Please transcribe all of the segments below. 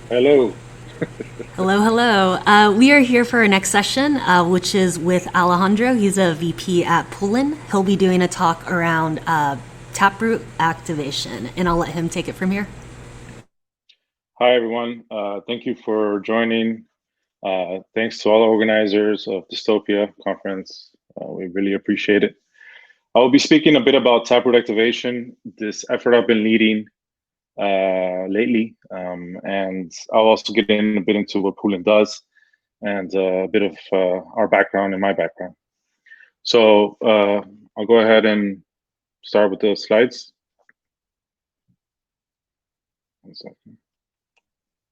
Hello. Hello, hello. We are here for our next session, which is with Alejandro. He's a VP at Poolin. He'll be doing a talk around Taproot activation, and I'll let him take it from here. Hi, everyone. Thank you for joining. Thanks to all the organizers of Dystopia Conference. We really appreciate it. I will be speaking a bit about Taproot activation, this effort I've been leading lately. And I'll also get in a bit into what Poolin does and a bit of our background and my background. So I'll go ahead and start with the slides. One second.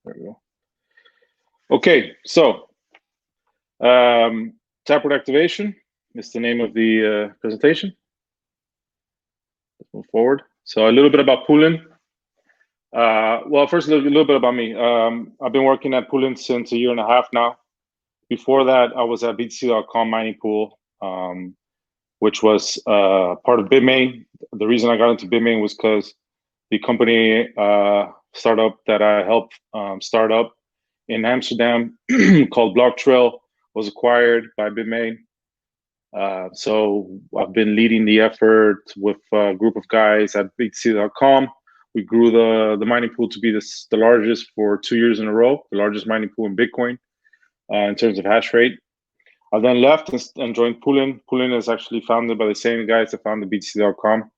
There we go. Okay, so Taproot activation is the name of the presentation. Let's move forward. So a little bit about Poolin. Well, first, a little bit about me. I've been working at Poolin since a year and a half now. Before that, I was at BTC.com mining pool, which was part of Bitmain. The reason I got into Bitmain was because the company startup that I helped start up in Amsterdam called Blocktrail was acquired by Bitmain. So I've been leading the effort with a group of guys at BTC.com. We grew the mining pool to be the largest for 2 years in a row, the largest mining pool in Bitcoin in terms of hash rate. I then left and joined Poolin. Poolin is actually founded by the same guys that founded BTC.com,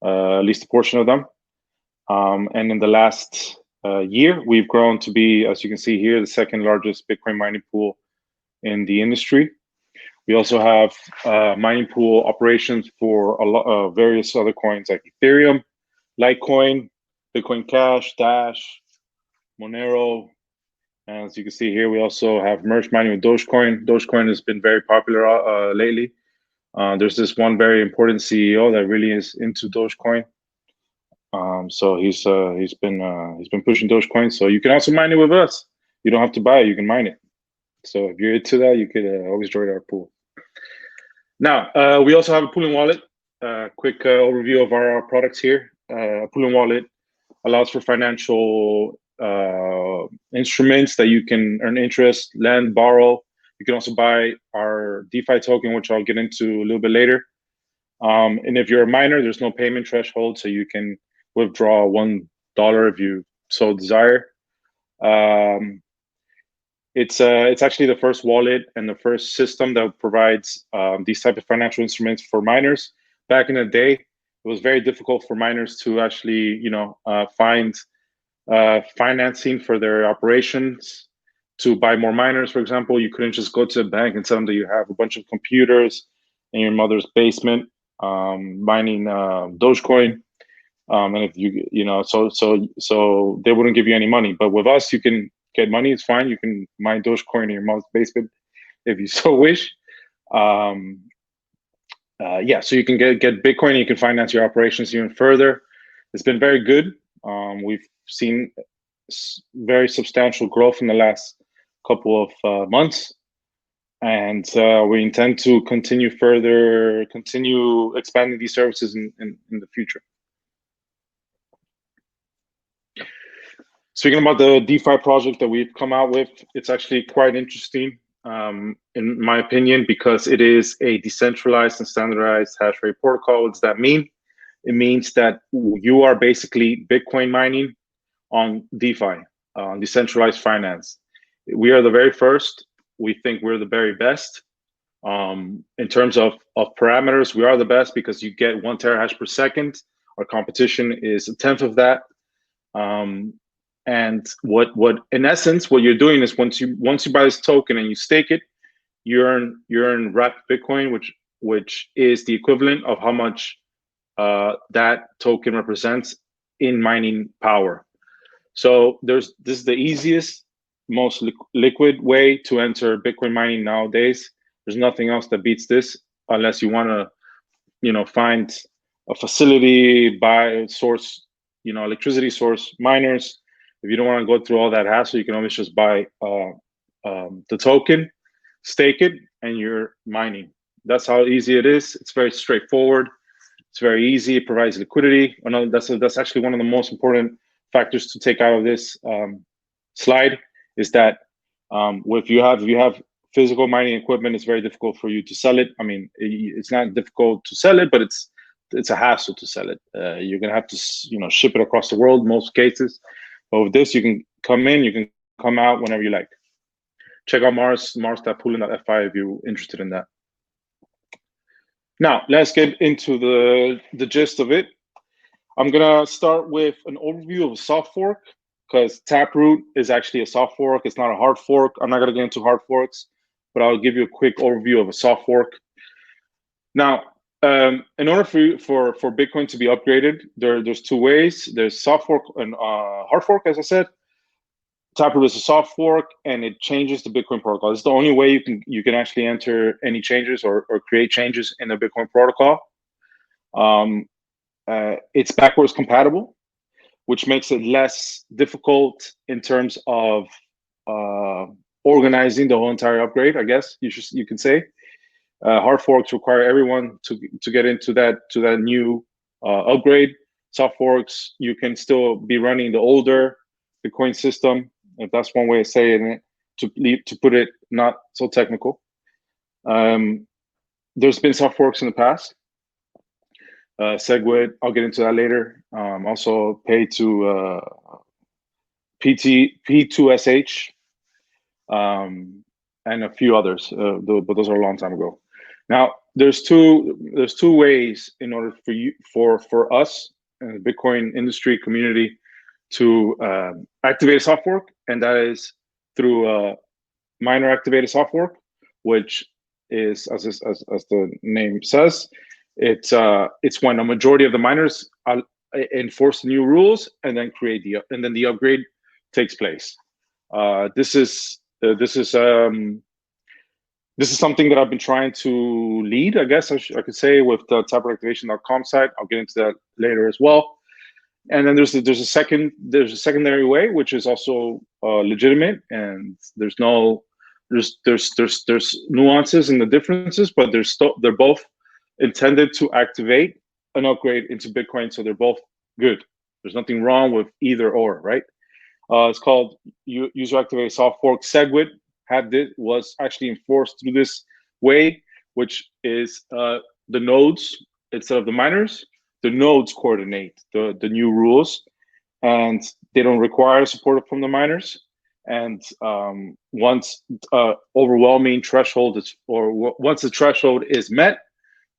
at least a portion of them. And in the last year, we've grown to be, as you can see here, the second largest Bitcoin mining pool in the industry. We also have mining pool operations for a lot of various other coins like Ethereum, Litecoin, Bitcoin Cash, Dash, Monero. And as you can see here, we also have merged mining with Dogecoin. Dogecoin has been very popular lately. There's this one very important CEO that really is into Dogecoin. So he's been pushing Dogecoin. So you can also mine it with us. You don't have to buy it; you can mine it. So if you're into that, you could always join our pool. Now, we also have a Poolin Wallet. Quick overview of our products here. Poolin Wallet allows for financial instruments that you can earn interest, lend, borrow. You can also buy our DeFi token, which I'll get into a little bit later. And if you're a miner, there's no payment threshold, so you can withdraw $1 if you so desire. It's actually the first wallet and the first system that provides these type of financial instruments for miners. Back in the day, it was very difficult for miners to actually, find financing for their operations. To buy more miners, for example, you couldn't just go to a bank and tell them that you have a bunch of computers in your mother's basement mining Dogecoin. And if so they wouldn't give you any money. But with us, you can get money. It's fine. You can mine Dogecoin in your mom's basement if you so wish. Yeah, so you can get Bitcoin and you can finance your operations even further. It's been very good. We've seen very substantial growth in the last couple of months. And we intend to continue expanding these services in the future. Speaking about the DeFi project that we've come out with, it's actually quite interesting, in my opinion, because it is a decentralized and standardized hash rate protocol. What does that mean? It means that you are basically Bitcoin mining on DeFi, on decentralized finance. We are the very first. We think we're the very best. In terms of parameters, we are the best because you get 1 terahash per second. Our competition is a tenth of that. And what in essence what you're doing is once you buy this token and you stake it, you earn wrapped Bitcoin, which is the equivalent of how much that token represents in mining power. So this is the easiest, most liquid way to enter Bitcoin mining nowadays. There's nothing else that beats this, unless you want to, find a facility, buy source, electricity source miners. If you don't want to go through all that hassle, you can always just buy the token, stake it, and you're mining. That's how easy it is. It's very straightforward. It's very easy. It provides liquidity. That's actually one of the most important factors to take out of this. slide, is that if you have physical mining equipment, it's very difficult for you to sell it. I mean, it's not difficult to sell it, but it's a hassle to sell it. You're gonna have to ship it across the world most cases. But with this, you can come in, you can come out whenever you like. Check out mars.poolin.fi if you're interested in that. Now, let's get into the gist of it. I'm gonna start with an overview of a soft fork, because Taproot is actually a soft fork. It's not a hard fork. I'm not gonna get into hard forks, but I'll give you a quick overview of a soft fork. Now, in order for Bitcoin to be upgraded, there's two ways. There's soft fork and hard fork, as I said. Taproot is a soft fork, and it changes the Bitcoin protocol. It's the only way you can actually enter any changes or create changes in the Bitcoin protocol. It's backwards compatible, which makes it less difficult in terms of organizing the whole entire upgrade, I guess you can say. Hard forks require everyone to get into that new upgrade. Soft forks, you can still be running the older Bitcoin system, if that's one way of saying it, to put it not so technical. There's been soft forks in the past. SegWit, I'll get into that later. Also pay to P2SH, and a few others, but those are a long time ago. Now, there's two ways in order for us in the Bitcoin industry community to activate a soft fork, and that is through a miner activated soft fork, which is, as the name says, it's when a majority of the miners enforce the new rules and then then the upgrade takes place. This is something that I've been trying to lead, I guess I could say, with the taprootactivation.com site. I'll get into that later as well. And then there's a secondary way, which is also legitimate, and there's nuances in the differences, but they're both intended to activate an upgrade into Bitcoin, so they're both good. There's nothing wrong with either or, right? It's called user activated soft fork. SegWit was actually enforced through this way, which is the nodes instead of the miners. The nodes coordinate the new rules, and they don't require support from the miners. And once overwhelming threshold once the threshold is met,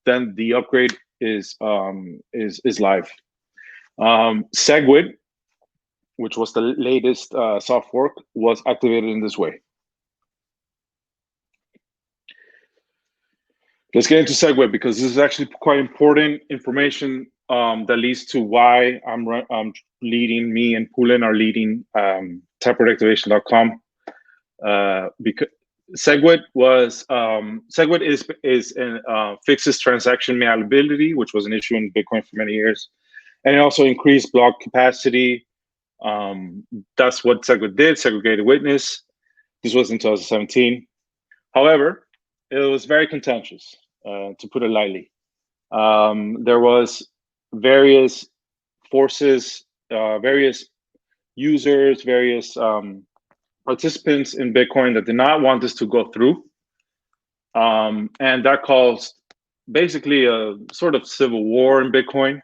then the upgrade is live. SegWit, which was the latest soft fork, was activated in this way. Let's get into SegWit, because this is actually quite important information that leads to why I'm leading. Me and Poolin are leading taprootactivation.com. Because SegWit fixes transaction malleability, which was an issue in Bitcoin for many years, and it also increased block capacity. That's what SegWit did. Segregated witness. This was in 2017. However, it was very contentious, to put it lightly. There was various forces, various users, various participants in Bitcoin that did not want this to go through. And that caused basically a sort of civil war in Bitcoin.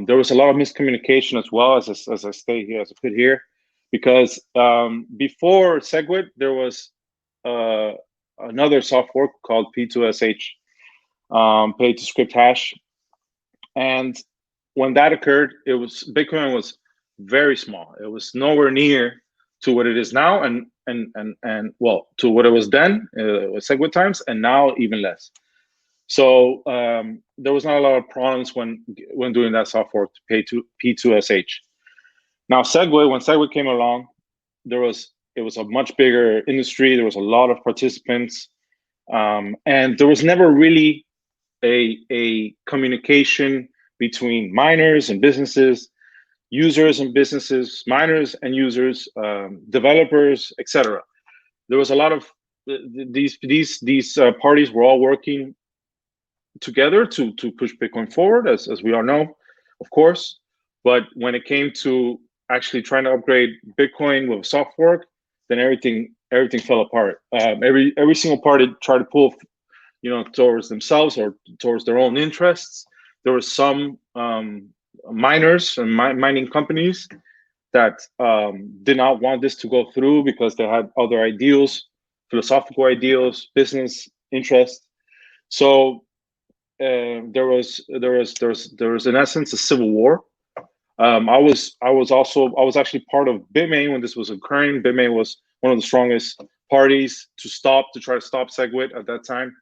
There was a lot of miscommunication as well, as I stay here, as I put here, because before SegWit, there was another soft fork called P2SH, pay to script hash. And when that occurred, Bitcoin was very small. It was nowhere near to what it is now, and well, to what it was then, SegWit times, and now even less. So there was not a lot of problems when doing that soft fork to pay to P2SH. Now when SegWit came along, it was a much bigger industry. There was a lot of participants, and there was never really a communication between miners and businesses, users and businesses, miners and users, developers, etc. There was a lot of these parties were all working together to push Bitcoin forward, as we all know, of course. But when it came to actually trying to upgrade Bitcoin with a soft fork, then everything fell apart. Every single party tried to pull, towards themselves or towards their own interests. There were some miners and mining companies that did not want this to go through because they had other ideals, philosophical ideals, business interests. So there was in essence a civil war. I was actually part of Bitmain when this was occurring. Bitmain was one of the strongest parties to try to stop SegWit at that time,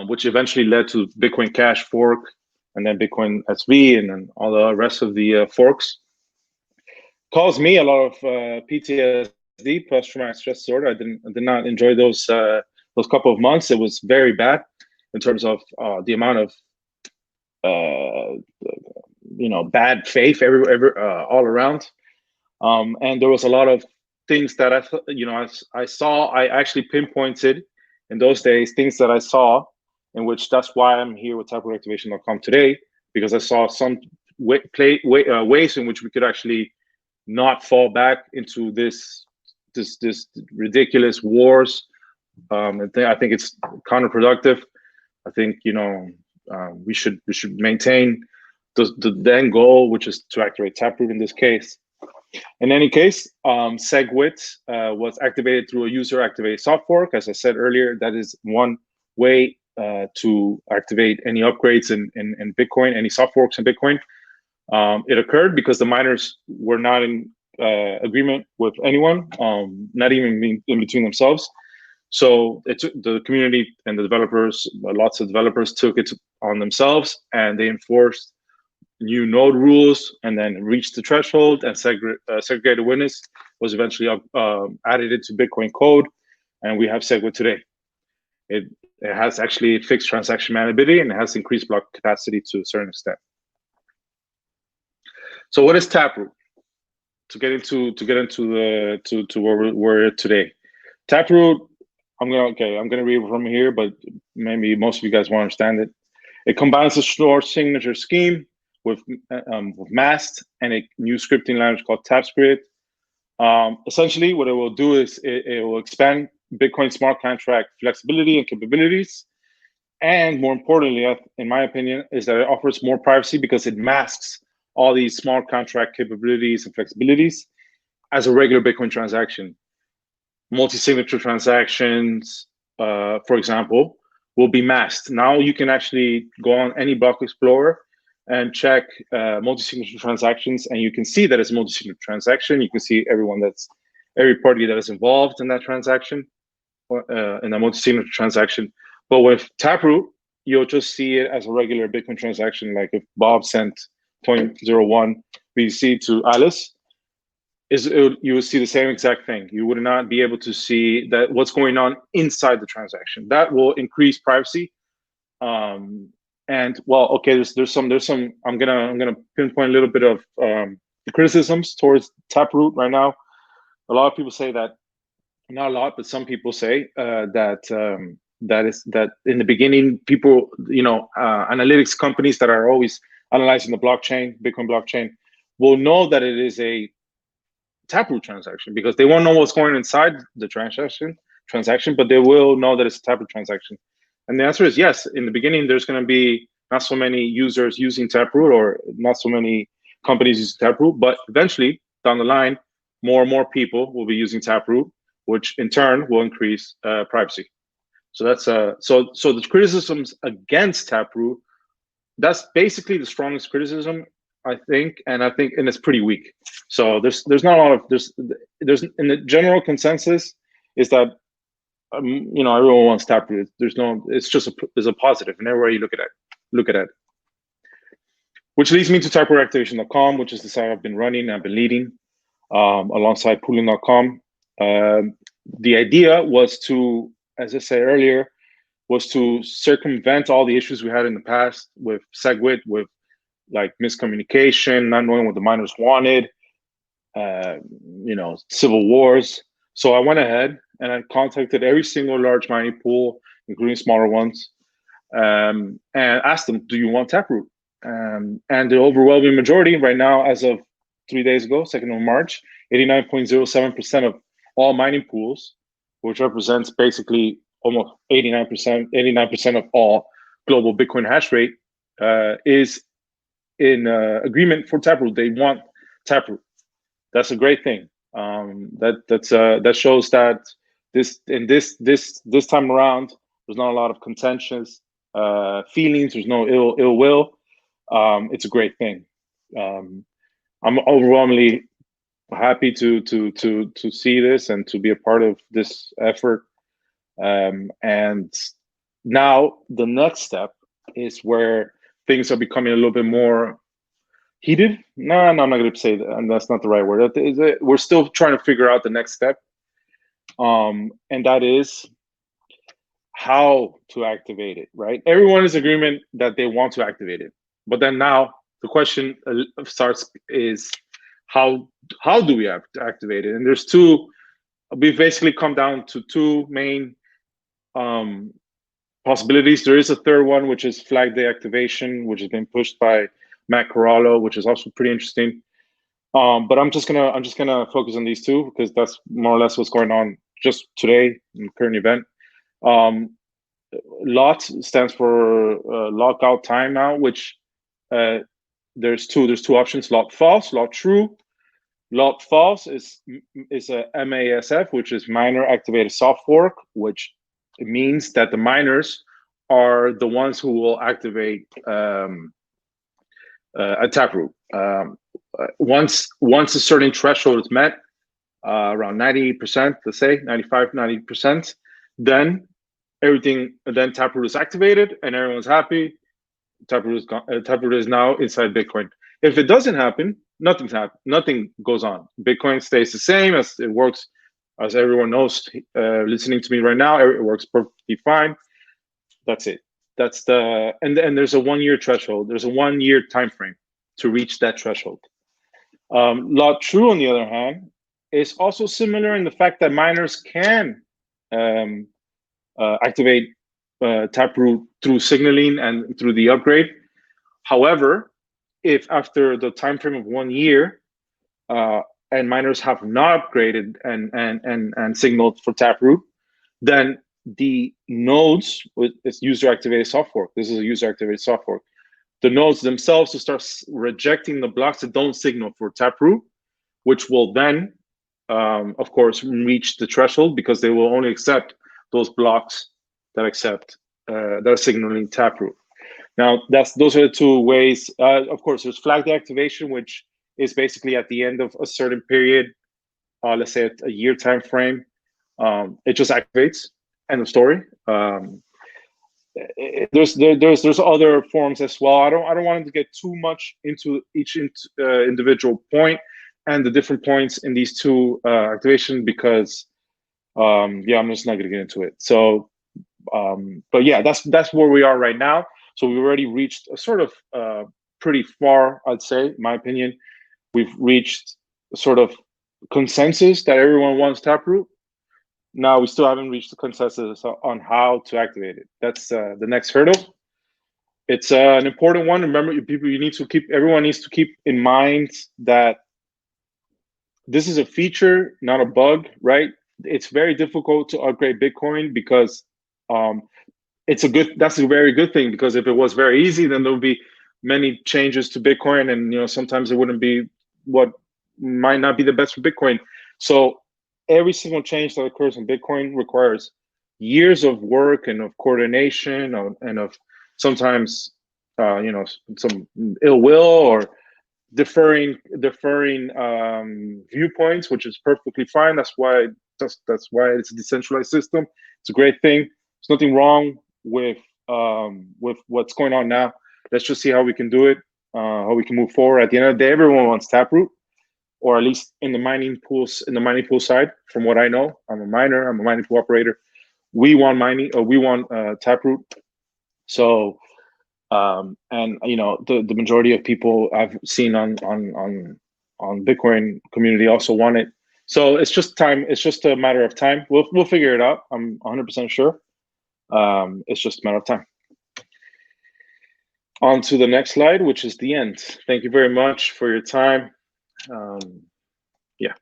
which eventually led to Bitcoin Cash fork, and then Bitcoin SV, and then all the rest of the forks. Caused me a lot of PTSD, post-traumatic stress disorder. I did not enjoy those couple of months. It was very bad in terms of the amount of bad faith all around, and there was a lot of things that I saw. I actually pinpointed in those days things that I saw, in which that's why I'm here with taprootactivation.com today, because I saw some ways in which we could actually not fall back into this ridiculous wars. I think it's counterproductive. I think we should maintain the end goal, which is to activate Taproot in this case. In any case, SegWit was activated through a user-activated soft fork. As I said earlier, that is one way to activate any upgrades in Bitcoin, any soft forks in Bitcoin. It occurred because the miners were not in agreement with anyone, not even in between themselves. So it took the community and the developers, lots of developers took it on themselves, and they enforced new node rules, and then reached the threshold, and segregated witness was eventually added into Bitcoin code, and we have SegWit today. It has actually fixed transaction manageability, and it has increased block capacity to a certain extent. So what is Taproot? To get into where we're today, Taproot. I'm gonna read from here, but maybe most of you guys won't understand it. It combines a short signature scheme with Mast and a new scripting language called TapScript. Essentially, what it will do is it will expand Bitcoin smart contract flexibility and capabilities, and more importantly, in my opinion, is that it offers more privacy because it masks all these smart contract capabilities and flexibilities as a regular Bitcoin transaction. Multi-signature transactions, for example, will be masked. Now you can actually go on any block explorer and check multi-signature transactions, and you can see that it's a multi-signature transaction. You can see every party that is involved in that transaction, in a multi-signature transaction. But with Taproot, you'll just see it as a regular Bitcoin transaction. Like if Bob sent 0.01 BTC to Alice, you will see the same exact thing. You would not be able to see that what's going on inside the transaction. That will increase privacy. And well, okay, there's some. I'm gonna pinpoint a little bit of criticisms towards Taproot right now. A lot of people say that, not a lot, but some people say that in the beginning, people, analytics companies that are always analyzing the blockchain, Bitcoin blockchain, will know that it is a Taproot transaction because they won't know what's going inside the transaction, but they will know that it's a Taproot transaction. And the answer is yes. In the beginning, there's going to be not so many users using Taproot, or not so many companies using Taproot, but eventually down the line, more and more people will be using Taproot, which in turn will increase privacy. So that's so the criticisms against Taproot, that's basically the strongest criticism, I think, and it's pretty weak. So there's not a lot of there's in the general consensus is that everyone wants Taproot. There's a positive, and everywhere you look at it. Which leads me to taprootactivation.com, which is the site I've been running, I've been leading alongside Poolin.com. The idea was to, as I said earlier, was to circumvent all the issues we had in the past with SegWit, with like miscommunication, not knowing what the miners wanted, civil wars. So I went ahead and I contacted every single large mining pool, including smaller ones, and asked them, do you want Taproot? And the overwhelming majority right now, as of 3 days ago, 2nd of March, 89.07% of all mining pools, which represents basically almost 89% of all global Bitcoin hash rate, is in agreement for Taproot. They want Taproot. That's a great thing. That shows that this time around, there's not a lot of contentious feelings. There's no ill will. It's a great thing. I'm overwhelmingly happy to see this and to be a part of this effort. And now the next step is where things are becoming a little bit more heated. No, I'm not going to say that, and that's not the right word. We're still trying to figure out the next step, and that is how to activate it. Right? Everyone is in agreement that they want to activate it, but then now the question starts is how do we have to activate it? And there's two. We've basically come down to two main possibilities. There is a third one, which is flag deactivation, which has been pushed by Matt Corallo, which is also pretty interesting. But I'm just gonna focus on these two because that's more or less what's going on just today in the current event. LOT stands for lockout timeout, which there's two options: LOT false, LOT true. LOT false is a MASF, which is miner activated soft fork, which means that the miners are the ones who will activate a Taproot. Once a certain threshold is met, around 90%, let's say 95-90%, then Taproot is activated and everyone's happy. Taproot is now inside Bitcoin. If it doesn't happen, nothing goes on. Bitcoin stays the same as it works, as everyone knows. Listening to me right now, it works perfectly fine. That's it. That's and there's a 1 year threshold. There's a 1 year time frame to reach that threshold. LOT true, on the other hand, is also similar in the fact that miners can activate Taproot through signaling and through the upgrade. However, if after the time frame of 1 year and miners have not upgraded and signaled for Taproot, then the nodes with its user activated soft fork. This is a user activated soft fork. The nodes themselves will start rejecting the blocks that don't signal for Taproot, which will then, of course, reach the threshold because they will only accept those blocks that are signaling Taproot. Now, those are the two ways. Of course, there's flag deactivation, which is basically at the end of a certain period, let's say a year time frame. It just activates. End of story. There's other forms as well. I don't want to get too much into each individual point and the different points in these two activation because I'm just not going to get into it. So, but yeah, that's where we are right now. So we've already reached a sort of pretty far, I'd say, in my opinion. We've reached a sort of consensus that everyone wants Taproot. Now we still haven't reached the consensus on how to activate it. That's the next hurdle. It's an important one. Remember, everyone needs to keep in mind that this is a feature, not a bug, right? It's very difficult to upgrade Bitcoin because that's a very good thing, because if it was very easy, then there would be many changes to Bitcoin, and sometimes it wouldn't be what might not be the best for Bitcoin. So every single change that occurs in Bitcoin requires years of work and of coordination and of sometimes some ill will or deferring viewpoints, which is perfectly fine. That's why it's a decentralized system. It's a great thing. There's nothing wrong with what's going on now. Let's just see how we can do it, how we can move forward. At the end of the day, everyone wants Taproot, or at least in the mining pool side. From what I know, I'm a miner. I'm a mining pool operator. We want Taproot. So, and the majority of people I've seen on Bitcoin community also want it. So it's just time. It's just a matter of time. We'll figure it out. I'm 100% sure. It's just a matter of time. On to the next slide, which is the end. Thank you very much for your time. Yeah.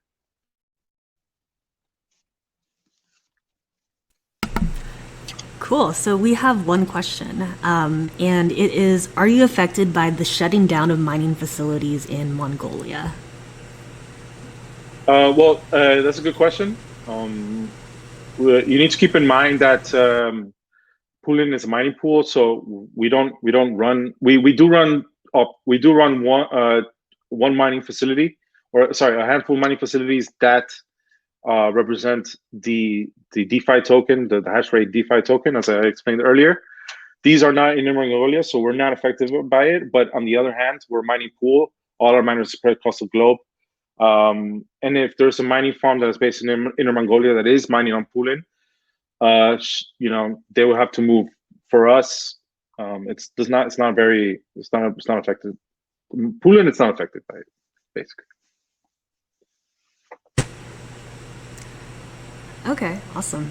Cool. So we have one question, and it is, are you affected by the shutting down of mining facilities in Mongolia? Well, that's a good question. You need to keep in mind that Poolin is a mining pool, so we don't run. We do run one mining facility, or sorry, a handful of mining facilities that represent the DeFi token, the hash rate DeFi token, as I explained earlier. These are not in Mongolia, so we're not affected by it. But on the other hand, we're a mining pool. All our miners are spread across the globe. And if there's a mining farm that is based in Inner Mongolia that is mining on Poolin, they will have to move. For us, it's not affected. Poolin, it's not affected by it, basically. Okay, awesome.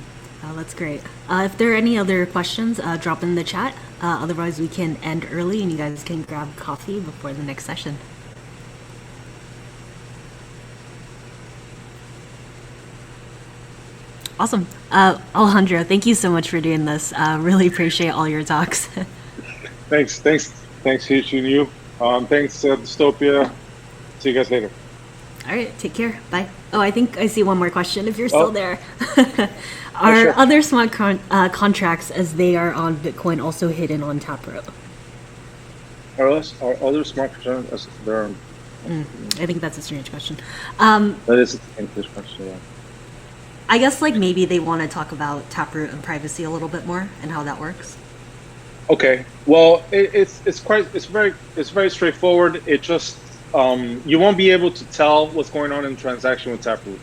That's great. If there are any other questions, drop in the chat. Otherwise, we can end early and you guys can grab coffee before the next session. Awesome. Alejandro, thank you so much for doing this. Really appreciate all your talks. Thanks, Hishin, you. Thanks, Dystopia. See you guys later. All right, take care. Bye. Oh, I think I see one more question if you're still there. Are sure. other smart contracts as they are on Bitcoin also hidden on Taproot? Are other smart contracts as they're on? I think that's a strange question. That is a strange question, yeah. I guess like maybe they want to talk about Taproot and privacy a little bit more and how that works. Okay. Well, it's very straightforward. It just you won't be able to tell what's going on in the transaction with Taproot.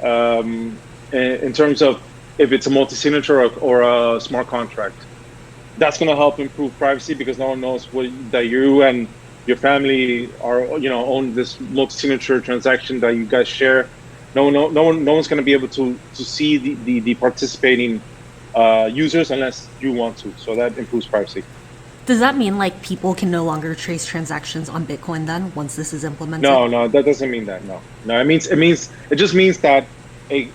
In terms of if it's a multi-signature or a smart contract, that's going to help improve privacy because no one knows that you and your family are own this multi-signature transaction that you guys share. No one's going to be able to see the participating users unless you want to. So that improves privacy. Does that mean like people can no longer trace transactions on Bitcoin then once this is implemented? No, that doesn't mean that. No, it just means that a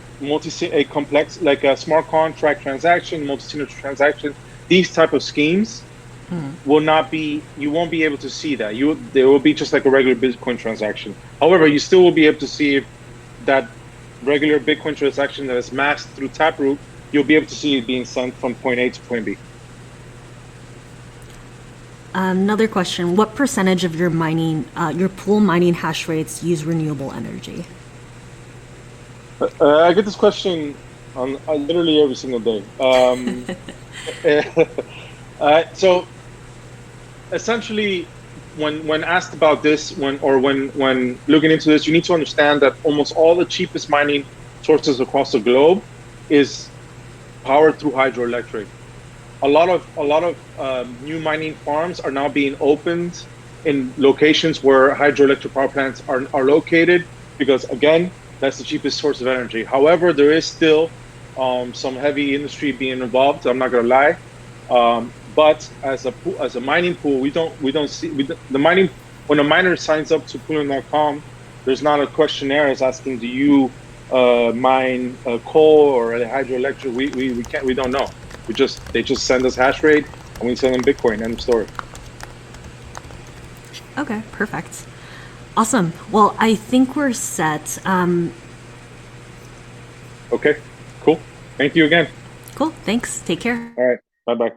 complex, like a smart contract transaction, multi-signature transaction, these type of schemes will not be. You won't be able to see that. There will be just like a regular Bitcoin transaction. However, you still will be able to see if that regular Bitcoin transaction that is masked through Taproot, you'll be able to see it being sent from point A to point B. Another question: what percentage of your pool mining hash rates use renewable energy? I get this question on literally every single day. So essentially, when asked about this, when looking into this, you need to understand that almost all the cheapest mining sources across the globe is powered through hydroelectric. A lot of new mining farms are now being opened in locations where hydroelectric power plants are located because, again, that's the cheapest source of energy. However, there is still some heavy industry being involved. I'm not going to lie. But as a mining pool, we don't see the mining. When a miner signs up to Poolin.com, there's not a questionnaire is asking, do you mine coal or hydroelectric? We don't know. They just send us hash rate and we send them Bitcoin. End of story. Okay, perfect. Awesome. Well, I think we're set. Okay, cool. Thank you again. Cool. Thanks. Take care. All right. Bye-bye.